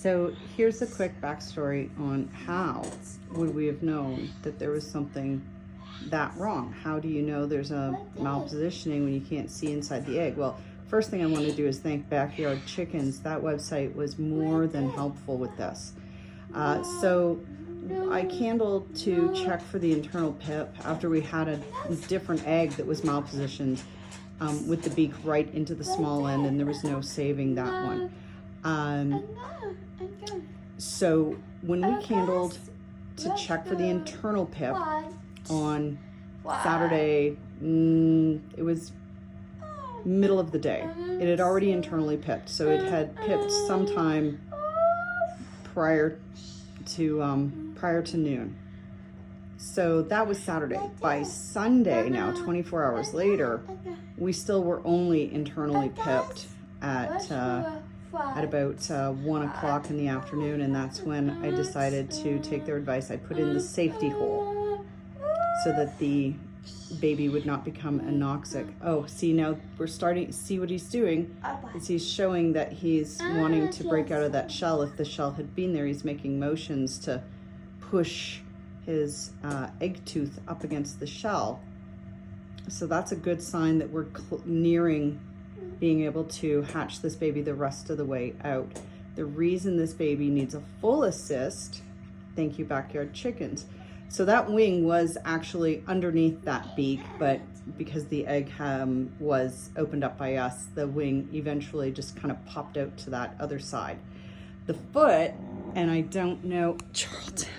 So here's a quick backstory on how would we have known that there was something that wrong. How do you know there's a malpositioning when you can't see inside the egg? Well, first thing I want to do is thank Backyard Chickens. That website was more than helpful with this. So I candled to check for the internal pip after we had a different egg that was malpositioned with the beak right into the small end, and there was no saving that one. So when we candled to check for the internal pip on Saturday, it was middle of the day. It had already internally pipped, so it had pipped sometime prior to noon. So that was Saturday. By Sunday, now 24 hours later, we still were only internally pipped at about 1 o'clock in the afternoon, and that's when I decided to take their advice. I put in the safety hole so that the baby would not become anoxic. Oh, see, now we're starting to see what he's doing is he's showing that he's wanting to break out of that shell. If the shell had been there, he's making motions to push his egg tooth up against the shell. So that's a good sign that we're nearing being able to hatch this baby the rest of the way out. The reason this baby needs a full assist, thank you Backyard Chickens. So that wing was actually underneath that beak, but because the egg was opened up by us, the wing eventually just kind of popped out to that other side. The foot, and I don't know, Charlton,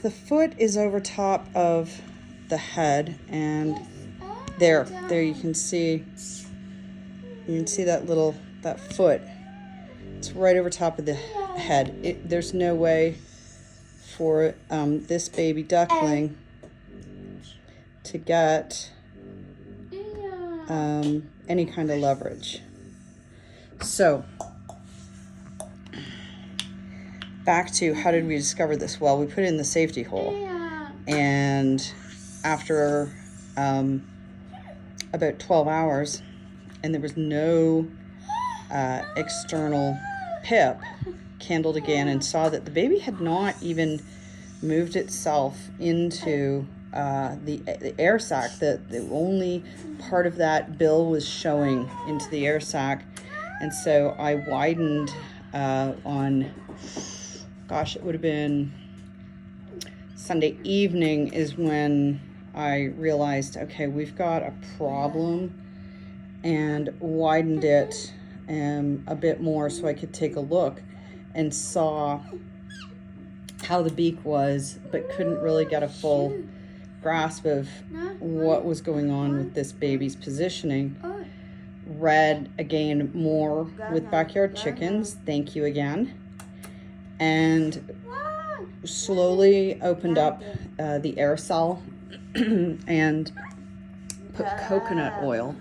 the foot is over top of the head, and there you can see that foot. It's right over top of the head. There's no way for this baby duckling to get any kind of leverage. So back to how did we discover this? Well, we put it in the safety hole, and after about 12 hours, and there was no external pip, candled again and saw that the baby had not even moved itself into the air sac. The only part of that bill was showing into the air sac, and so I widened on, gosh, it would have been Sunday evening is when I realized, okay, we've got a problem, and widened it a bit more so I could take a look, and saw how the beak was, but couldn't really get a full grasp of what was going on with this baby's positioning. Read again more with Backyard Chickens, thank you again, and slowly opened up the air cell and put coconut oil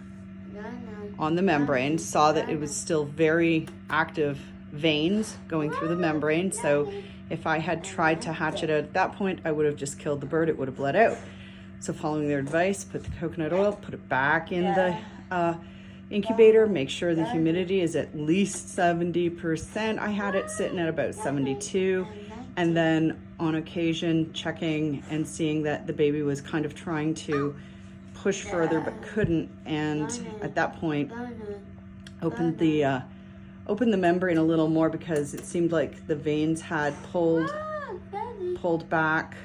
on the membrane. Saw that it was still very active veins going through the membrane, so if I had tried to hatch it out at that point, I would have just killed the bird. It would have bled out. So following their advice, put the coconut oil, put it back in the incubator, make sure the humidity is at least 70%. I had it sitting at about 72, and then on occasion checking and seeing that the baby was kind of trying to push further but couldn't, and at that point opened the membrane a little more because it seemed like the veins had pulled back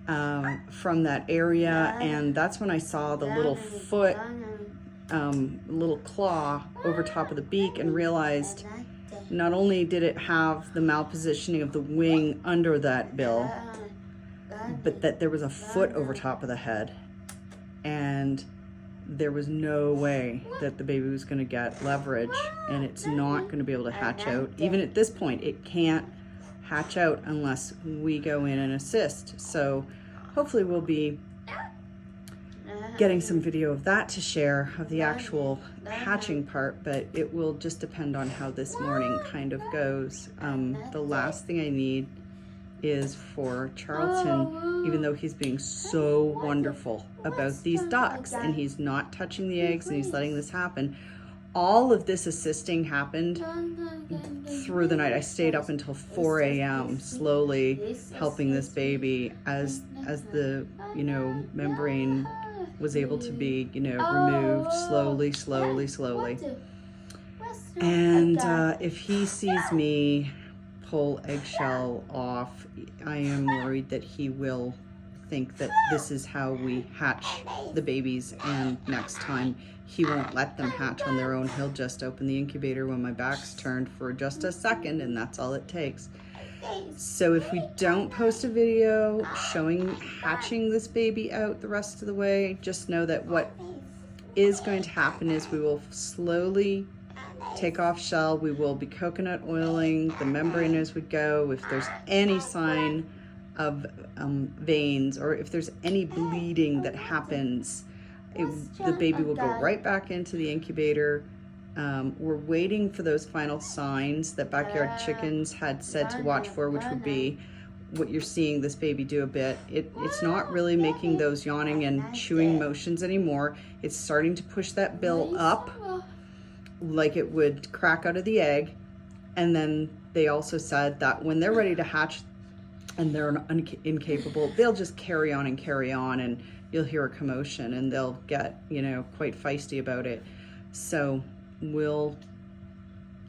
from that area, and that's when I saw the little foot, little claw over top of the beak, and realized not only did it have the malpositioning of the wing under that bill, but that there was a foot over top of the head, and there was no way that the baby was going to get leverage, and it's not going to be able to hatch out. Even at this point, it can't hatch out unless we go in and assist. So hopefully we'll be getting some video of that to share, of the actual hatching part, but it will just depend on how this morning kind of goes. The last thing I need is for Charlton, even though he's being so wonderful about these ducks and he's not touching the eggs and he's letting this happen, all of this assisting happened through the night. I stayed up until 4 a.m. slowly helping this baby as the, you know, membrane was able to be, you know, removed slowly. And if he sees me pull eggshell off, I am worried that he will think that this is how we hatch the babies, and next time he won't let them hatch on their own. He'll just open the incubator when my back's turned for just a second, and that's all it takes. So if we don't post a video showing hatching this baby out the rest of the way, just know that what is going to happen is we will slowly take off shell. We will be coconut oiling the membrane as we go. If there's any sign of veins, or if there's any bleeding that happens, the baby will go right back into the incubator. We're waiting for those final signs that Backyard Chickens had said to watch for, which would be what you're seeing this baby do a bit. It's not really making those yawning and chewing motions anymore. It's starting to push that bill up like it would crack out of the egg. And then they also said that when they're ready to hatch and they're incapable, they'll just carry on, and you'll hear a commotion, and they'll get, you know, quite feisty about it. So we'll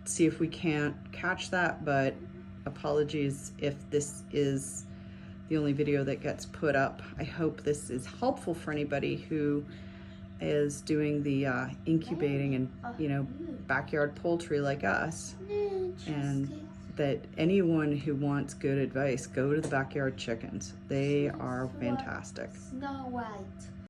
see if we can't catch that, but apologies if this is the only video that gets put up. I hope this is helpful for anybody who is doing the incubating and, you know, backyard poultry like us, and that anyone who wants good advice, go to the Backyard Chickens. They are fantastic. Snow White.